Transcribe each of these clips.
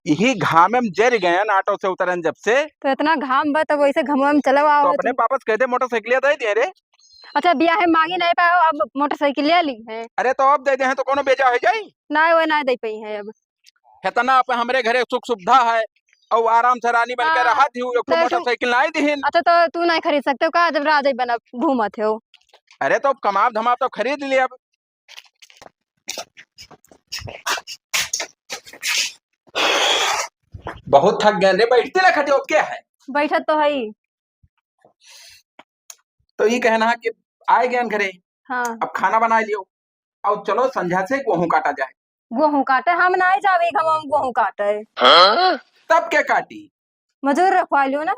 यही घाम में जर गए न ऑटो से उतरन जब से। तो इतना घाम बा तो वैसे घमवा में चलो आओ तो अपने पापा से कहते मोटरसाइकिल दे दिए रे। अच्छा बिया है मांगी नहीं पाओ अब मोटरसाइकिल ले ली है। अरे तो अब दे दे हैं तो कोनो बेजा हो जाई ना वो ना दे पई है अब। हेतना पे हमरे घरे सुख सुविधा है और आराम से रानी बन के हाँ, रहा थी एक मोटरसाइकिल ना दीहिन। अच्छा तो तू नहीं खरीद सकते हो का जब राजा बना घूमत हो। अरे तो कमाब धमाब तो खरीद लिया अब। बहुत थक गए रे बैठते ना खटे क्या है। बैठत तो है ही। तो ये कहना है कि आए गए घरे। हाँ अब खाना बना लियो और चलो संध्या से गेहूं काटा जाए। गेहूं काटे हम ना जावे हम गेहूं काटे। तब क्या काटी मजूर रखवा लियो ना।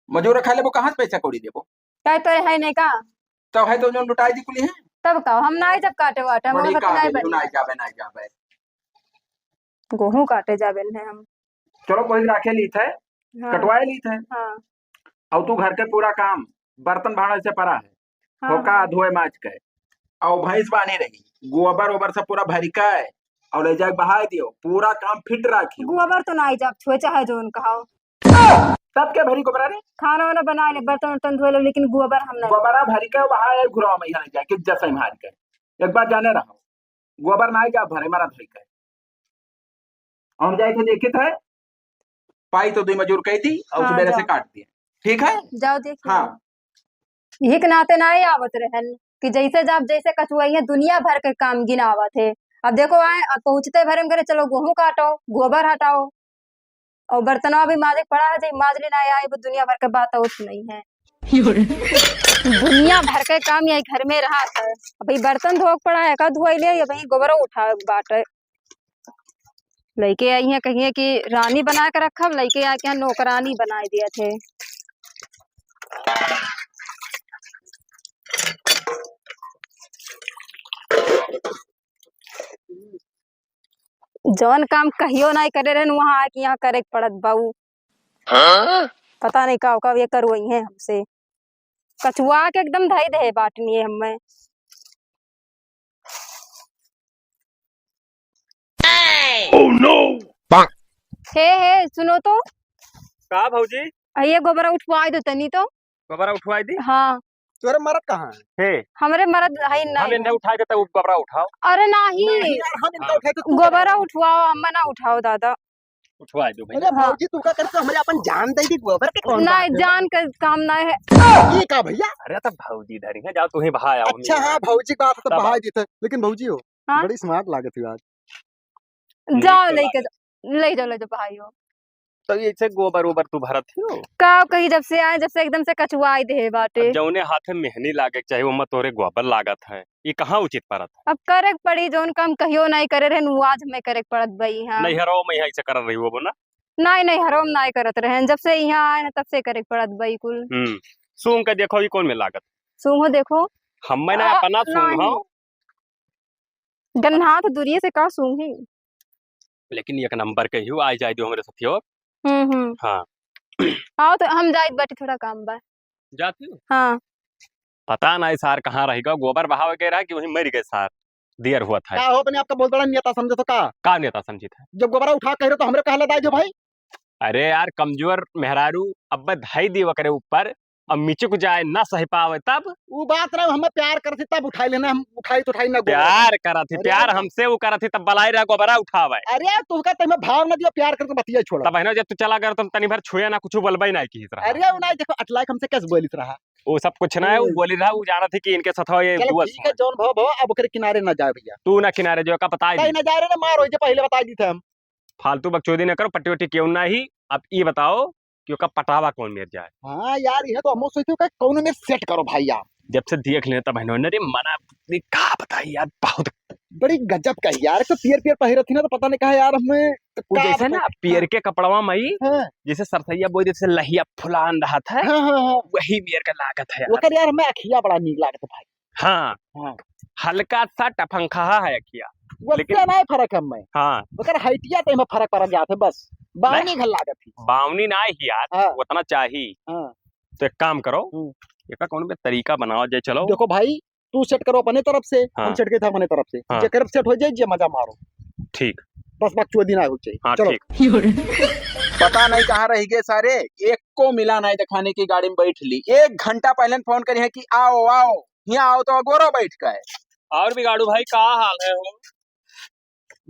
मजूर खा लेबो कहाँ से पैसा कौड़ी देबो। कह तो है नहीं का तो है तो जो लुटाई दी कुली है तब का हम ना जब काटे वाटे हम बड़ी नहीं काटे बनी ना जावे ना जावे। गेहूं काटे जावे है हम। चलो कोई राखे ली थे हाँ कटवाए ली थे। हाँ और तू घर के पूरा काम बर्तन भाड़ा से परा है हाँ होका हाँ। धोए माज के और भैंस बानी रही गोबर ओबर सब पूरा भरिका है और ले जाके बहा दियो पूरा काम फिट राखी। गोबर तो ना जब छुए चाहे जो कहो तब क्या भरी गोबरा रे खाना वाना बना ले बर्तन वर्तन धो लो लेकिन गोबर हम नहीं। गोबरा भरी के बहा घुरा में यहाँ जाके जैसे मार के एक बार जाने रहो गोबर ना जा भरे मारा धोई के हम जाए थे देखे थे पाई तो 2 मजूर कही थी और हाँ, सवेरे से जाओ। काट दिए ठीक है। जाओ देखिए हाँ यही के नाते ना ही आवत रहन कि जैसे जब जैसे कछुआई है दुनिया भर के काम गिनावत है। अब देखो आए अब पहुंचते भरे में करे चलो गेहूं काटो गोबर हटाओ और बर्तनवा भी माजे पड़ा है जो माजली ना आए वो दुनिया भर के बात उस नहीं है। दुनिया भर के काम यही घर में रहा था अभी बर्तन धोक पड़ा है का धोई ले भाई गोबर उठा बाट लड़के आई है कहिए कि रानी बना के रखब लड़के आके यहाँ नौकरानी बना दिया थे। जौन काम कहियो नहीं करे रहन वहां आके यहाँ करे के पड़त बाऊ। पता नहीं का ये करवाई है हमसे कछुआ के एकदम धई दे बाटनी है हमें। Oh no! हे सुनो तो का भौजी ये गोबरा उठवा दो तनी तो। गोबरा उठवाई दी हाँ तोरे मरद कहाँ है हमरे मरद है हम नहीं। इन्हें उठाए देते गोबरा उठाओ। अरे नहीं हम इनका उठाए तो गोबरा उठवाओ हम ना उठाओ दादा। उठवा दो भाई। अरे भौजी तू का करते हमें अपन जान दे दी गोबर के कौन नहीं जान के काम नहीं है। ये का भैया। अरे तो भौजी धरी है जाओ तू ही बहा आओ। अच्छा हाँ भौजी का तो तब बहा देते लेकिन भौजी हो हाँ? बड़ी स्मार्ट लागत है आज। जाओ तो ले जाओ भाई हो तो ये से गोबर ओबर तू भरत हो का कहीं जब से आए जब से एकदम से कछुआई दे बाटे। जौने हाथे मेहनी लागे चाहे वो मत तोरे गोबर लागत है ये कहाँ उचित परत है। अब करे के पड़ी जोन काम कहियो नहीं करे रहे वो आज हमें करे के पड़त बई। हाँ नहीं हरो मैं ऐसे कर रही हो ना। नहीं हरोम नहीं करत रहे जब से यहाँ आए ना तब से करे के पड़त बई कुल। सूंघ के देखो ये कौन में लागत सूंघो देखो हम मैंने अपना सूंघ नहीं। गन्हा तो दूरिये से का सूंघी लेकिन एक नंबर के ही आ जाए दो हमारे साथियों। हाँ आओ तो हम जाए बाटे थोड़ा काम बा। जाती हो हाँ पता नहीं सार कहाँ रहेगा गोबर बहाव के रहा कि वहीं मर गए सार देर हुआ था। का हो अपने आपका बहुत बड़ा नेता समझे तो का नेता समझी था जब गोबरा उठा कह रहे तो हमरे कहला दाई जो भाई। अरे यार कमजोर मेहरारू अब धाई दी करे ऊपर अब नीचे को जाए ना सही पावे तब वो बात रहे हमें प्यार करती तब उठाई लेना हम उठाई तो उठाई ना गोबर। प्यार करा थी अरे प्यार यार। हमसे वो करा थी तब बलाई रहा गोबरा उठावे। अरे तू का तमें भाव न दियो प्यार करके बतिया छोड़। तब है जब तू चला कर तुम तनी भर छुए ना कुछ बोलबई ना की तरह। अरे वो नहीं देखो अटलाई हमसे कैसे बोलित रहा वो सब कुछ ना है वो बोली रहा वो जाना थी कि इनके साथ ये चलो दुआ ठीक है जौन भाव भाव अब ओकरे किनारे ना जाए भैया। तू ना किनारे जो का पता नहीं ना जा रहे ना मार हो जे पहले बता दी थे हम। फालतू बकचोदी न करो पट्टी वट्टी क्यों ना ही। अब ये बताओ कि उसका पटावा कौन मेर जाए। हाँ यार ये तो हम सोचते हो कौन में सेट करो भाई यार। जब से देख लेता बहनों ने मना का बताई यार बहुत बड़ी गजब का यार तो पियर पियर पहिरे थी ना तो पता नहीं कहा यार हमें वो जैसे ना पियर के कपड़वा मई हाँ जैसे सरसैया बोई जैसे लहिया फुलान रहा था हाँ वही मेर का लागत है वो कर यार हमें अखिया बड़ा नीक लागत है भाई। हाँ हाँ हल्का सा टफंखा है अखिया वो लेकिन- क्या नहीं फर्क है हमें हाँ ओकर हाइटिया तो हमें फर्क पड़ जाते बस बानी घर लागत थी। बावनी ना ही यार हाँ। उतना चाहिए। हाँ तो एक काम करो हम्म। एक कौन भी तरीका बनाओ जाए चलो। देखो भाई तू सेट करो अपने तरफ से हाँ। हम सेट के था अपने तरफ से हाँ। जेकर सेट हो जाए जे मजा मारो। ठीक। बस बकचोदी ना हो चाहिए। हाँ चलो ठीक। पता नहीं कहाँ रह गए सारे, एक को मिला नहीं दिखाने की गाड़ी में बैठ ली। 1 घंटा पहले फोन करी है कि आओ आओ, यहाँ आओ तो अगोरो बैठ गए। और बिगाड़ू भाई का हाल है हो?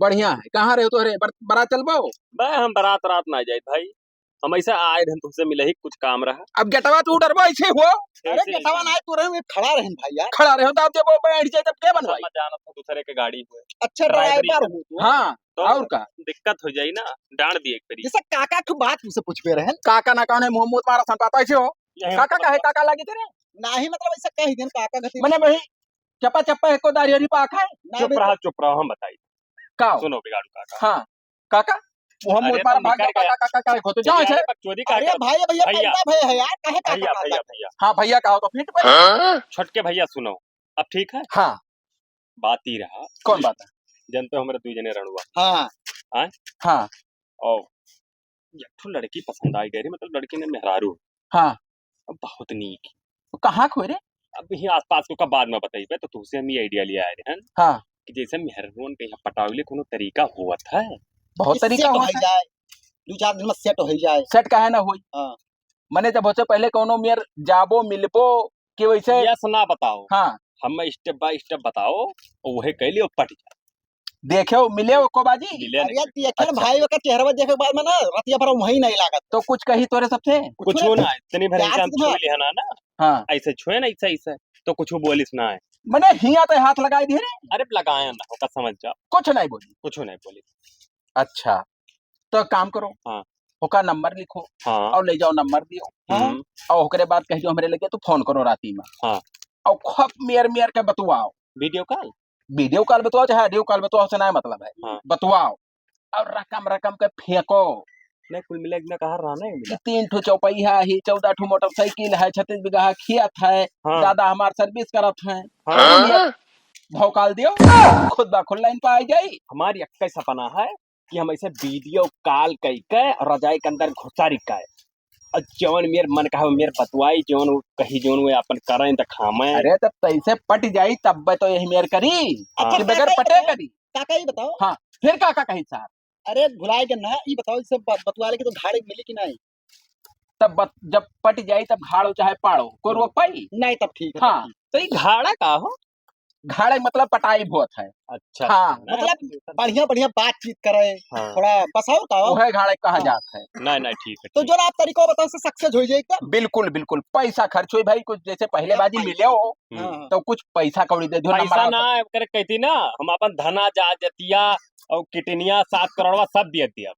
बढ़िया है, कहाँ रहे हो तो? अरे बड़ा चलबो। बे हम बारात रात ना जाए भाई, हम ऐसा आए थे तुमसे मिले ही कुछ काम रहा। अब गेटवा तू डरबो ऐसे हो, अरे गेटवा ना तू रहे खड़ा रहन भाई यार। खड़ा रहे हो तो आप जब वो बैठ जाए तब क्या बनवाई? मैं जाना था दूसरे के गाड़ी हुए। अच्छा ड्राइवर हो तू। हाँ तो और का दिक्कत हो जाई ना, डांट दिए एक पेरी। जैसे काका की बात तुमसे पूछबे रहन। काका ना कहने मुंह मुंह मारा सन पाता ऐसे हो। काका का है, काका लगी तेरे नाही मतलब ऐसा कह दिन काका गति मने भाई चप्पा चप्पा एको दाढ़ी पाखा है। चुप रहो हम बताई। का सुनो बिगाड़ू काका। हाँ काका मुंह मुंह अरे मारा तो भाग निकल काका काका काका हो तो जाओ ऐसे। बकचोदी अरे काका। भाई भैया भैया। पैदा भय है यार, काहे काका भैया कहता भैया है? भैया हाँ भैया कहो तो फिट पर। छोटके भैया सुनो, अब ठीक है। हाँ बात ही रहा, कौन बात है? जनते हो हमारे 2 जने रणुआ हाँ हाँ और एक ठो लड़की पसंद आई गई, मतलब लड़की ने मेहरारू हाँ अब बहुत नीक। कहाँ खोए रे? अब ही आसपास को कब बाद में बताइए तो तुझसे हम ये आइडिया लिया आए हैं हाँ कि जैसे मेहरारून के यहाँ पटावले कोनो तरीका हुआ था। बहुत तरीका हो होता है। जाए 2-4 दिन में सेट हो जाए। सेट काहे ना होई? हाँ। मने जब होसे पहले कोनो मेयर जाबो मिलबो कि वैसे यस ना बताओ, हाँ हम स्टेप बाय स्टेप बताओ और वही कैली और पट जाए। देखे मिले को बाजी मिले अरे नहीं। देखे अच्छा। भाई का चेहरा देखे के बाद में ना रतिया पर वही नहीं लागत। तो कुछ कही तोरे सबसे? कुछ हो ना इतनी भर प्यार हम से छुए लिया ना हाँ ऐसे छुए ना ऐसा ऐसा तो कुछ बोलिस ना है। मने हिया तो हाथ लगाए दिए रे, अरे लगाया ना होगा समझ जाओ, कुछ नहीं बोली। कुछ नहीं बोली। अच्छा तो काम करो, हाँ। होका नंबर लिखो हाँ और ले जाओ नंबर दियो हम्म, और ओकरे बाद कह जो हमरे लगे तो फोन करो राती में। हाँ। और खूब मेयर मेयर के बतवाओ, वीडियो कॉल वीडियो कॉल बतवाओ चाहे ऑडियो कॉल बतवाओ से ना मतलब है। हाँ। बतवाओ और रकम रकम के फेंको नहीं कुल मिला इतना कहा रहा नहीं कि मिला। 3 ठो चौपहिया ही, 14 ठो मोटरसाइकिल है, 36 बीघा खेत है, हाँ दादा हमार सर्विस करत है। हाँ। भौकाल दियो खुद ब खुद लाइन पे आ जाई। हमारी अक्का सपना है कि हम ऐसे वीडियो कॉल कई के रजाई के अंदर घुसारी का और जवन मेर मन का मेर बतवाई जवन कही जवन वे अपन करें त खामे। अरे तब तैसे पट जाई तब तो यही मेयर करी हाँ। कि बगैर पटे करी। काका ये बताओ। हाँ फिर काका कही साहब अरे भुलाए के ना ये बताओ इसे बतवा ले कि तो घाड़ी मिली कि नहीं? जब पट जाई तब घाड़ो चाहे पाड़ो कोई रोक पाई नहीं तब ठीक है। हाँ तो ये घाड़ा का हो? घाड़े मतलब पटाई बहुत है। अच्छा हाँ मतलब बढ़िया बढ़िया बातचीत करे हाँ। थोड़ा बसाओ का वो है घाड़े कहा हाँ। जाता है। नहीं नहीं ठीक है तो जो आप तरीका बताओ उससे सक्सेस हो जाए एकदम। बिल्कुल बिल्कुल पैसा खर्च हो भाई, कुछ जैसे पहले बाजी मिले हो हम्म। तो कुछ पैसा कौड़ी दे दो पैसा नंबर ना करे कहती ना हम अपन धना जा जतिया और किटनिया 7 करोड़वा सब दिया दिया।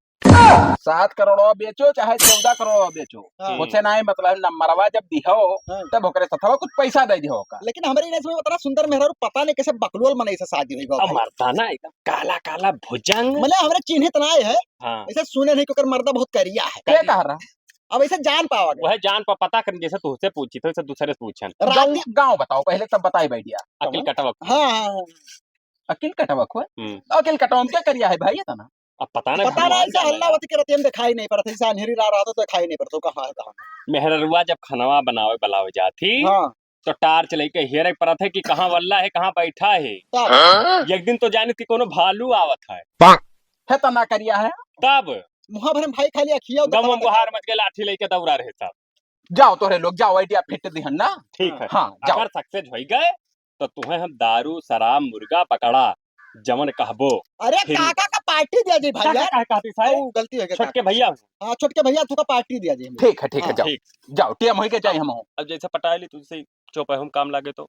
7 करोड़ बेचो चाहे 14 करोड़ बेचो हाँ। मुझसे ना मतलब नंबरवा जब दिहो हाँ। तब ओकरे सथवा कुछ पैसा दे दिहो का। लेकिन हमारे इसमें इतना सुंदर मेहरारू पता नहीं कैसे बकलोल मने से शादी हुई अब मरता ना एकदम काला काला भुजंग। मतलब हमारे चिन्हित ना है हाँ ऐसे सुने नहीं क्योंकि मर्दा बहुत करिया है। क्या कह रहा? अब ऐसे जान पाओगे वह जान पर पता कर जैसे तुझसे पूछी तो इसे दूसरे से पूछन। रात गाँव बताओ पहले तब बताई बैठिया। अकिल कटवा। हाँ हाँ अकिल कटवक हो हम्म। अकिल कटवा क्या करिया है भाई ये ना अब पता नहीं पता नहीं ऐसा हल्ला होती के रतियन दिखाई नहीं पड़ता ऐसा अंधेरी रात रहा तो दिखाई नहीं पड़ता कहाँ है कहाँ। मेहररुआ जब खनवा बनावे बलावे जाती हाँ तो टार्च लेके हेरे परत है कि कहाँ वल्ला है कहाँ बैठा है। तब एक दिन तो जाने की कोनो भालू आवत है तो ना करिया है। तब मुहा भरे भाई खाली अखिया गम बुहार मच के लाठी लेके दौड़ा रहे सब। जाओ तोरे लोग जाओ आइडिया फिट दिहन ना। ठीक है हाँ जाओ। अगर सक्सेस हो गए तो तुम्हें हम दारू शराब मुर्गा पकड़ा जमन कहबो। अरे फिर- काका का पार्टी दिया जी भाई यार। कहती साहब ओ, गलती हो गई छोटके भैया। हाँ छोटके भैया तू का पार्टी दिया जी ठीक है हाँ, जाओ ठीक। जाओ टेम हो के जाए हम। अब जैसे पटाए ली तुझसे चौप हम काम लागे तो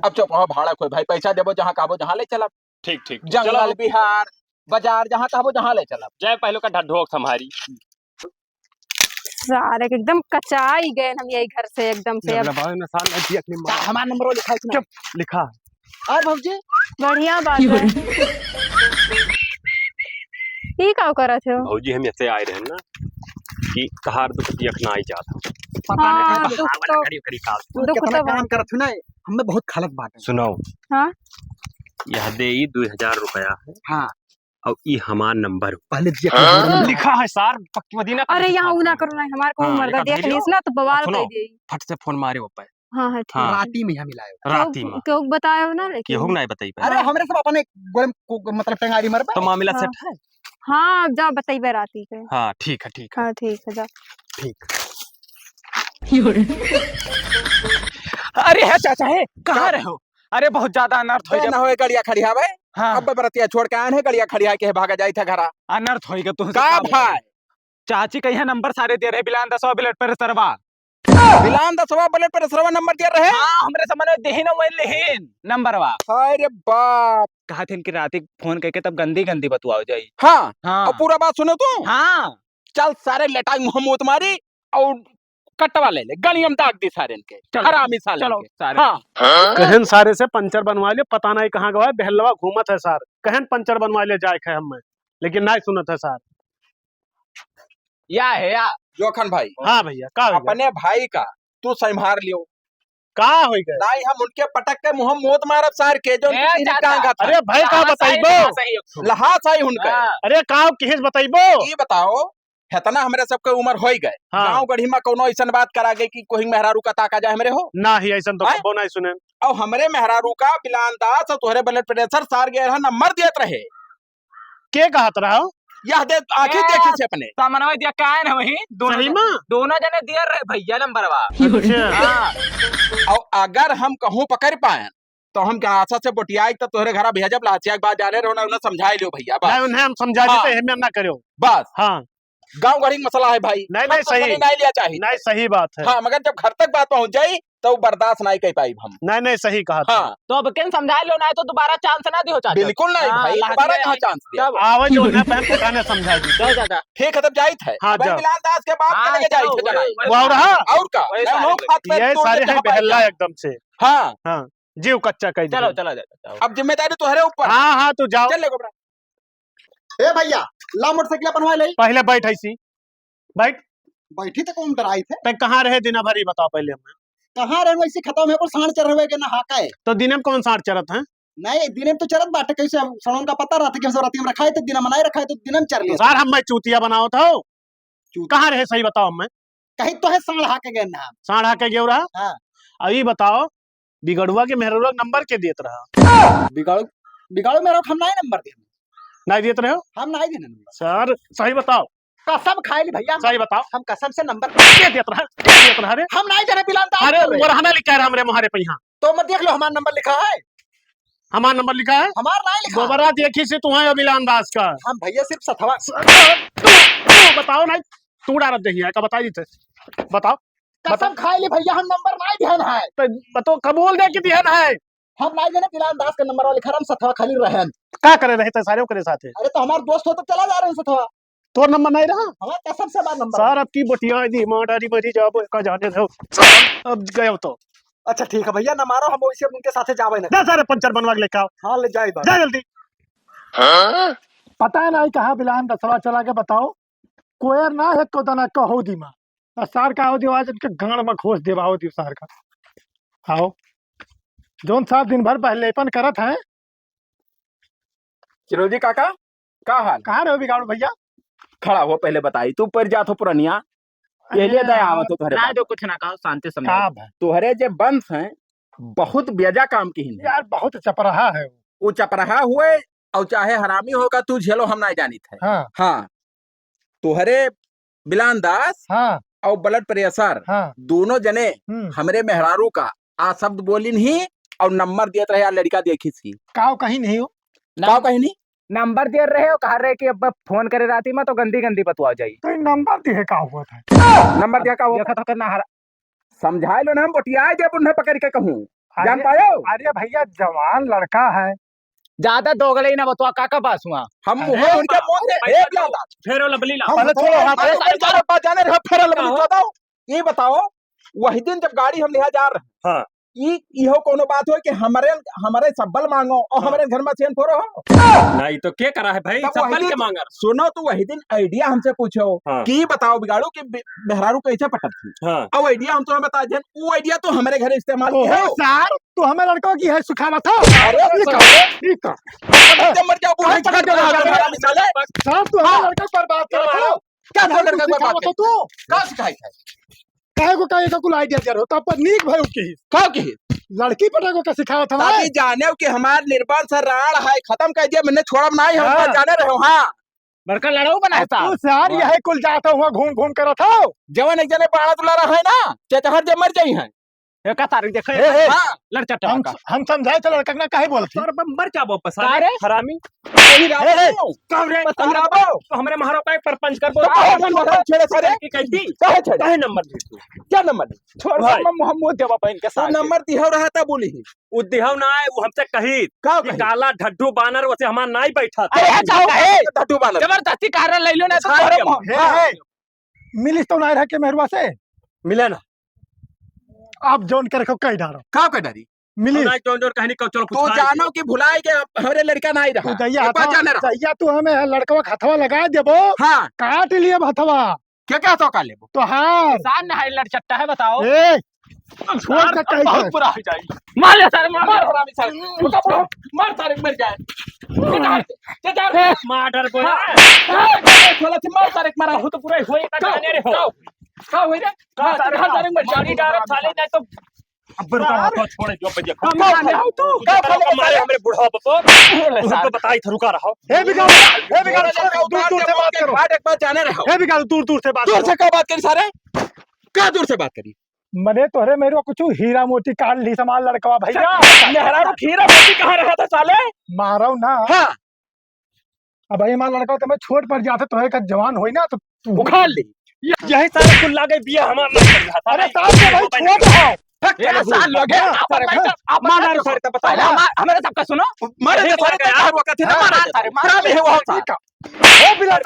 अब चुप हो भाड़ा कोई भाई पैसा देबो जहाँ कहबो जहाँ ले चलब। ठीक ठीक जंगल बिहार बाजार जहाँ कहबो जहाँ ले चलब। जय पहले का ढढोक हमारी सारे के एकदम कचाई गए हम यही घर से एकदम से। अब हमारा नंबर लिखा है चुप लिखा और भौजी बढ़िया बात है। ये का करत हो? भौजी हम ऐसे आए रहे ना कि कहार दुख यखना आई जाता पता हाँ, नहीं दुख तो करी करी काल दुख कितना तो काम करत हूं ना हमें बहुत खलत बात है। सुनो हाँ यह दे 2000 रुपया है हाँ और ये हमार नंबर पहले लिखा है सर पक्की मदीना। अरे यहाँ ऊ ना करो ना हमारे को हाँ, मर्दा एका देख भेजो। लीस ना तो बवाल सुनो। कर दे। फट से फोन मारे ऊपर हाँ हाँ ठीक हाँ। है। राती में यहाँ मिलायो। राती में क्यों बतायो ना लेकिन केहू नहीं बताई अरे हमरे सब अपने गोलम मतलब टेंगारी मर तो मामला हाँ। सेट है। हाँ जा बताइए राती के। हाँ ठीक है ठीक है हाँ ठीक है जा। ठीक। अरे है चाचा है कहाँ रहे हो? अरे बहुत ज्यादा अनर्थ हो बे गया। ना होए गड़िया खड़ी हावे। हाँ अब बरतिया छोड़ के आए हैं गड़िया खड़ी आके भागा जाई था घरा। अनर्थ हो गया तुमसे का क्या बताऊं? भाई चाची कहीं नंबर सारे दे रहे बिलान 10 ब्लड पर सरवा। बिलान 10वां बुलेट पर 10वां नंबर दे रहे। हाँ हमरे समझ में देही ना मैं लेहिन नंबरवा। अरे बाप। कहा थे कि रात फोन करके तब गंदी गंदी बतुआओ जाई। हाँ हाँ और पूरा बात सुनो तू। हाँ चल सारे लेटा मुंह तुम्हारी और कटवा ले गणियम दाग दी सारे इनके चलो, हरामी साले चलो के। सारे। हाँ कहन सारे से पंचर बनवा ले पता नहीं कहाँ गवा बहलवा घूमत है सार कहन पंचर बनवा ले जाए खे हमें लेकिन नहीं सुनत है सार। या है या जोखन भाई हाँ भैया का हो गया? अपने भाई का तू संभार लियो। का हो गया? नहीं हम उनके पटक के मुंह मोत मारब सार के जो ए, चाचा। अरे भाई का बताइबो लहास आई उनके। अरे का किस बताइबो ये बताओ हेतना हमरे सबके उम्र हो गए। हाँ। गांव गढ़ी में कोनो ऐसा बात करा गई कि कोई मेहरारू का ताका जाए हमरे हो। ना ही ऐसा तो आय? कबो नहीं सुने। और हमरे मेहरारू का बिलान दास और तोहरे ब्लड प्रेशर सार गए रहा नंबर देत रहे। के कहत रहा यह दे आंखें ए, देखी से अपने। सामनवा दिया काहे ना वही सही में? दोनों जने दिया रहे भैया नंबरवा। अच्छा। हाँ और अगर हम कहूँ पकड़ पाए तो हम क्या आशा से बोटियाई तो तोहरे घरा भेजब लाचिया के बाद जाने रहो ना उन्हें समझाई लियो भैया नहीं बस। उन्हें हम समझा हाँ। देते हमें ना करो। बस हाँ गांव गढ़ी का मसला है भाई। नहीं, नहीं, हम सही। नहीं लिया चाहिए। नहीं सही बात है। हाँ मगर जब घर तक बात पहुंच जाई तो बर्दाश्त नहीं कर पाई हम। नहीं नहीं सही कहा। हाँ तो अब किन समझा लो ना तो दोबारा चांस ना दियो चाचा। बिल्कुल नहीं हाँ, भाई लाहौर दोबारा में कहाँ चांस दिया। तब आवे जो ना पैन पकाने समझा दी। चल चाचा। ठीक है तब जाइत है। हाँ, भाई जाओ। मिलान दास के बाप हाँ, के लगे जाइत चलो, है जनाई। वो रहा और का वही मैं सारे उन्हों हाथ पैर ये तोड़ सारे देते हैं हवाई बहल्ला जहाज। एकदम से। हाँ हाँ जीव कच्चा कह चलो दिया। चलो जाओ। अब जिम्मेदारी तुम्हारे ऊपर। हाँ हाँ तू जाओ चल ले गोबरा। ए भैया ला मोटरसाइकिल बनवा ले। पहले बैठ ऐसी बैठ। बैठी तो कौन डराई थे। तक कहाँ रहे दिन भर ही बताओ पहले हमें। कहाँ रहे वैसे खत्म है को साण चढ़ रहे के ना हाका है। तो दिन में कौन साठ चरत है? नहीं दिन में तो चरत बाटे कैसे सड़ों का पता रहता कि हम रात में रखा है तो दिन में नहीं रखा है तो दिन में चर लिया। सार हम मैं चूतिया बनाओ था कहाँ रहे सही बताओ हमें। कहीं तो है साण हाके गए ना। साढ़ा के गेव रहा। हाँ। अभी बताओ बिगड़ुआ के मेहरुआ नंबर के देत रहा। बिगाड़ो बिगाड़ो मेरा हम नहीं नंबर दे। नहीं देत रहे हो हम नहीं देने नंबर। सर सही बताओ। कसम खाए ली भैया सही बताओ हम कसम से नंबर के देत रहा के देत रहा रे। हम नहीं देने बिलान दास अरे बोल रहे। वो रहना लिखा है हमरे मुहारे पे यहाँ तो मत देख लो हमारा नंबर लिखा है। हमारा नंबर लिखा है। हमारा नहीं लिखा है। गोबरा देखी से तुम्हें अभिलान दास का। हम भैया सिर्फ सथवा तू बताओ नहीं तू डारत दही है का बताई थे बताओ। कसम खाए ली भैया हम नंबर नहीं ध्यान है। तो बताओ कबूल दे कि दिहन है। हम नहीं देने बिलान दास का नंबर लिखा हम सथवा खाली रहे। का करे रहे थे सारे करे साथे अरे तो हमारे दोस्त हो तो चला जा रहे हैं सथवा। तोर नंबर नहीं रहा। हमारा कसम से हमारा नंबर। सर अब की बोटिया दी मारी मरी जाओ का जाने दो अब गए तो अच्छा ठीक है भैया न मारो हम वैसे उनके साथे जावे ना। दे सारे पंचर बनवा के लेके आओ। हाँ ले जाए जा जल्दी। पता नहीं कहाँ बिलान दसवा चला के बताओ कोयर ना है को तना कहो दीमा सार का हो दियो आज इनके गांड में खोस देवा हो दियो सार का। आओ जोन साहब दिन भर पहलेपन करत है। चिरोजी काका का हाल। कहाँ रहो बिगाड़ो भैया। खड़ा हो पहले बताई तू पर जात हो पुरनिया ये लिए दया आवत हो तोहरे ना पास। जो कुछ ना कहो शांति का समझाओ। है? तोहरे जे वंश हैं बहुत बेजा काम की हैं। यार बहुत चपराहा है वो। वो चपराहा हुए और चाहे हरामी होगा तू झेलो हम नहीं जानी थे। हाँ हाँ तोहरे बिलान दास हाँ और ब्लड प्रेशर हाँ दोनों जने हम्म। हमरे मेहरारू का आ शब्द बोली नहीं और नंबर देत रहे यार लड़का देखी सी काव कहीं नहीं हो। का कहीं नहीं। नंबर दे रहे हो कहा रहे कि अब फोन करे राती में तो गंदी गंदी बतवा जाई। तो नंबर दिए का हुआ था। नंबर दिया का वो देखा तो करना हरा समझाए लो ना हम बटियाए जब उन्हें पकड़ के कहूँ जान अरे पायो। अरे भैया जवान लड़का है। ज्यादा दोगले ही ना बतवा काका पास हुआ। हम अरे मुंह उनके मुंह से भाई, हे बिलान दास फेरो लबली ला। हम पहले छोड़ो हाथ अरे है। सारे बात जाने रहे फेरल कहो। बनी बताओ। ये बताओ वही दिन जब गाड़ी हम लिया जा रहे हाँ। इहो कोनो बात हो कि हमारे सब्बल मांगो और हमारे घर में चैन फोरो हो। नहीं तो क्या करा है भाई तब वही सब्बल के दिन- मांगर। सुनो तो वही दिन आइडिया हमसे पूछो हाँ। कि बताओ बिगाड़ो कि मेहरारू कैसे पटक थी। हाँ। अब आइडिया हम तुम्हें बता दें वो आइडिया तो हमारे घर इस्तेमाल किया ओहो है। सार तू हमें लड़कों की है सुखावा था। अरे ये सुखाओ। कहो, ये कहो। जब मर जाओ बूढ़े पकड़ के छात्र रखा हमारा है। मिसाल है। साहब तू हमें लड़कों पर बात कर रहा है। क्या क्या लड़का तू पर बात सिखावा करता तो तू का सिखाई है। काहे को काहे का कुल आइडिया दे रहो तो पर नीक भयो की कहो की लड़की पटा को का सिखावत हमारे ताकि जाने हो कि हमार निर्बल से राड़ है खत्म कर दिया मैंने छोड़ा नहीं हम हाँ। जाने रहे हो हाँ बड़का लड़ाऊ बनाया था तू सार यही कुल जाता हुआ घूम घूम कर था जवान एक जने बाड़ा दुलारा है ना चचहर जे मर जाई है एक तारीख देखे ए, ए, हाँ लड़का हम का हम समझाए तो लड़का ना काहे बोलत सर मर जा वापस सारे? हरामी वही रात ए, ए, को कमरे बताओ तो हमरे महारा पे परपंच कर तो कहे नंबर छेड़े सारे की कहती कहे छेड़े काहे नंबर दे तू क्या नंबर दी? छोड़ भाई। मोहम्मद देवा बहन के तो साथ नंबर दिहो रहा था बोली ही उद्देहव ना है वो हमसे कही का कि काला ढड्डू बानर वैसे हमार नाई बैठा था अरे अच्छा कहे धटू बानर जबरदस्ती कार्य ले लो ना तो अरे छोड़ के। हे हे मिलिस तो नहीं रह के मेहरबा से मिले ना आप जोन कर रखो कई डारो का का डरी मिली ना जोन जोन कहनी कब चलो तो जानो कि भुलाए के हमारे लड़का नहीं तू रहा दैया एक बार जाने रहा दैया तू हमें लड़कवा का हथवा लगा देबो हाँ काट लिए हथवा क्या क्या तो का लेबो तो हार इंसान ना है लड़चट्टा है बताओ ए छोड़ के कहीं बहुत कर। बुरा हो जाएगी मार ले सारे मार हरामी सारे मार सारे मर जाए मार डर को थोड़ा सी मार सारे मारा हो तो पूरा होए का जाने रे हो का होई रे का सारे सारे मर जानी डाल साले जाए तो अब रुका तो छोड़ जो बजे का मारे हमरे बुढ़ा बपो उसको बताई था रुका रहो हे बिगाड़ दूर दूर से बात करो एक बार जाने रहो हे बिगाड़ दूर दूर से बात दूर करो से क्या बात करी सारे क्या दूर से बात करी मने तोरे मेरे को कुछ हीरा मोती काट ली सामान लड़कवा भैया मेहरा को खीरा मोती कहां रखा था साले मारो ना हाँ अब भाई हमारा लड़का तो मैं छोट पड़ जाते तो एक जवान होई ना तो तू उखाड़ ली यही सारे कुल्ला गए बिया हमार नहीं कर रहा था अरे साहब के भाई छोड़ रहो ये साल लोग है आप मार सारे तो बता हमारे सबका सुनो मारे दे सारे का वक्त है मारा सारे मारा भी है वो सा हे बिला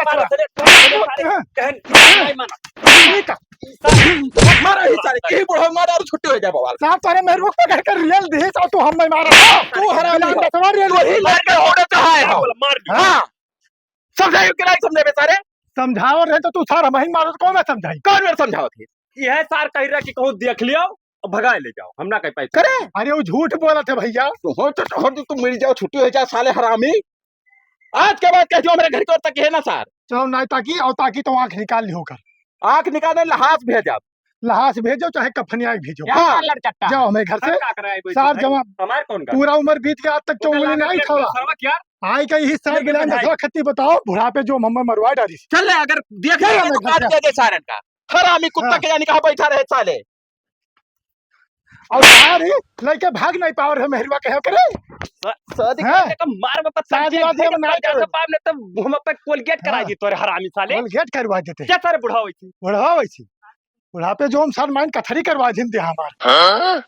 मारा ही सारे के बुढ़ा मारा और छुट्टी हो जाए बवाल साहब तारे मेरे को पकड़ कर रियल दे और तू हम में मारा तू हरामी हो। दसवां रियल तो ही लड़के होने तो है हो मार हां समझाइयो कि नहीं समझे बेचारे समझाओ रहे तो तू सार हम ही मारो तो कौन मैं समझाई कौन मेरे समझाओ थे यह सार कह रहा कि कहूं देख लियो और भगाए ले जाओ हम ना कह पाए करे अरे वो झूठ बोला था भैया हो तो तुम मिल जाओ छुट्टी हो जाए साले हरामी आज के बाद कहती हो मेरे घर को तक है ना सर चलो नहीं ताकि और ताकि तो आंख निकाल ली होकर आंख निकालने लहास भेजा लहास भेजो चाहे कफनिया भेजो हाँ। लड़चट्टा जाओ हमें घर से क्या कर रहा है सार जमा हमारे कौन का पूरा उम्र बीत गया आज तक चौंगली नहीं खावा क्या आई कहीं हिस्सा लेकिन बिना भाई- दसवा खत्ती बताओ बुढ़ापे जो मम्मा मरवा डाली चल ले अगर देख चल ले हमें तो घर काट से। दे दे सारन का हरामी कुत्ता हाँ। के जाने कहां बैठा रहे साले और सारे लड़के भाग नहीं पाओ रहे मेहरबा कहे करे शादी हाँ। करने का मार में पत्ता शादी वादी हम नहीं करें। ने तो हम पे कोलगेट कराई दी तोरे हरामी साले गेट करवा देते क्या सारे बुढ़ा होई थी बुढ़ावा वैसी बुढ़ापे जो हम सर माइन कथरी करवा दिन दे हमार